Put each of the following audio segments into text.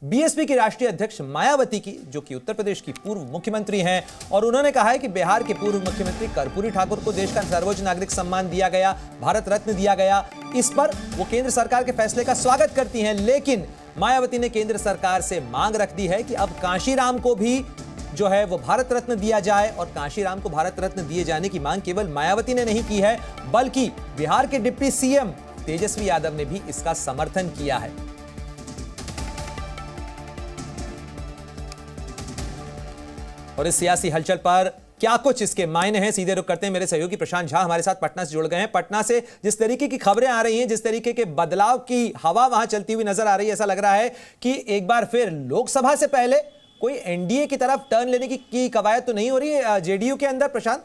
BSP की राष्ट्रीय अध्यक्ष मायावती की, जो कि उत्तर प्रदेश की पूर्व मुख्यमंत्री हैं, और उन्होंने कहा है कि बिहार के पूर्व मुख्यमंत्री कर्पूरी ठाकुर को देश का सर्वोच्च नागरिक सम्मान दिया गया, भारत रत्न दिया गया। इस पर वो केंद्र सरकार के फैसले का स्वागत करती हैं, लेकिन मायावती ने केंद्र सरकार से मांग रख दी है कि अब कांशीराम को भी जो है वो भारत रत्न दिया जाए। और कांशीराम को भारत रत्न दिए जाने की मांग केवल मायावती ने नहीं की है, बल्कि बिहार के डिप्टी सीएम तेजस्वी यादव ने भी इसका समर्थन किया है। और इस सियासी हलचल पर क्या कुछ इसके मायने हैं, सीधे रुख करते हैं। मेरे सहयोगी प्रशांत झा हमारे साथ पटना से जुड़ गए हैं। पटना से जिस तरीके की खबरें आ रही हैं, जिस तरीके के बदलाव की हवा वहां चलती हुई नजर आ रही है, ऐसा लग रहा है कि एक बार फिर लोकसभा से पहले कोई एनडीए की तरफ टर्न लेने की कवायद तो नहीं हो रही है जेडीयू के अंदर, प्रशांत?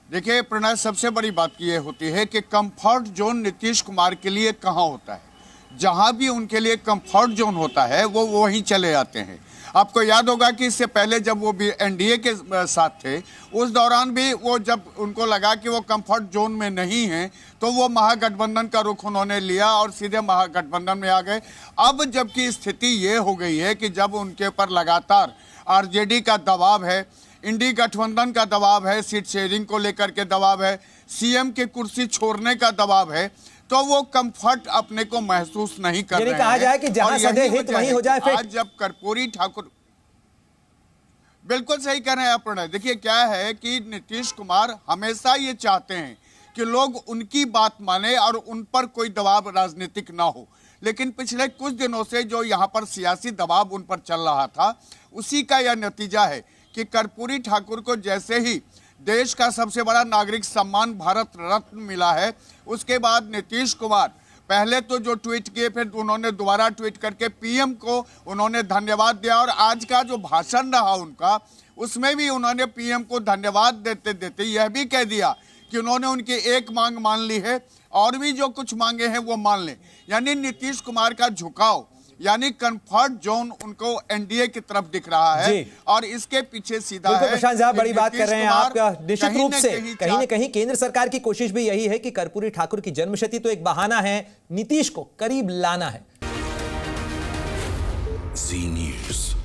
देखिए प्रणय, सबसे बड़ी बात यह होती है कि कंफर्ट जोन नीतीश कुमार के लिए कहां होता है। जहां भी उनके लिए कंफर्ट जोन होता है वो वहीं चले जाते हैं। आपको याद होगा कि इससे पहले जब वो भी एनडीए के साथ थे, उस दौरान भी वो जब उनको लगा कि वो कंफर्ट जोन में नहीं है तो वो महागठबंधन का रुख उन्होंने लिया और सीधे महागठबंधन में आ गए। अब जबकि स्थिति ये हो गई है कि जब उनके ऊपर लगातार आरजेडी का दबाव है, इंडी गठबंधन का दबाव है, सीट शेयरिंग को लेकर के दबाव है, सीएम की कुर्सी छोड़ने का दबाव है, तो वो कंफर्ट अपने को महसूस नहीं कर रहे हैं। कहा जाए कि जहां सदे हित वहीं हो जाए फिट। आज जब कर्पूरी ठाकुर, बिल्कुल सही कह रहे हैं आप प्रणय। देखिए क्या है कि नीतीश कुमार हमेशा ये चाहते हैं कि लोग उनकी बात माने और उन पर कोई दबाव राजनीतिक ना हो, लेकिन पिछले कुछ दिनों से जो यहाँ पर सियासी दबाव उन पर चल रहा था, उसी का यह नतीजा है कि कर्पूरी ठाकुर को जैसे ही देश का सबसे बड़ा नागरिक सम्मान भारत रत्न मिला है, उसके बाद नीतीश कुमार पहले तो जो ट्वीट किए, फिर उन्होंने दोबारा ट्वीट करके पीएम को उन्होंने धन्यवाद दिया, और आज का जो भाषण रहा उनका, उसमें भी उन्होंने पीएम को धन्यवाद देते देते यह भी कह दिया कि उन्होंने उनकी एक मांग मान ली है और भी जो कुछ मांगे हैं वो मान लें। यानी नीतीश कुमार का झुकाव, यानी कंफर्ट जोन उनको एनडीए की तरफ दिख रहा है, और इसके पीछे सीधा है। प्रशांत साहब बड़ी बात कर रहे हैं आप। निश्चित रूप से कहीं न कहीं केंद्र सरकार की कोशिश भी यही है कि कर्पूरी ठाकुर की जन्मशती तो एक बहाना है, नीतीश को करीब लाना है। जी न्यूज़।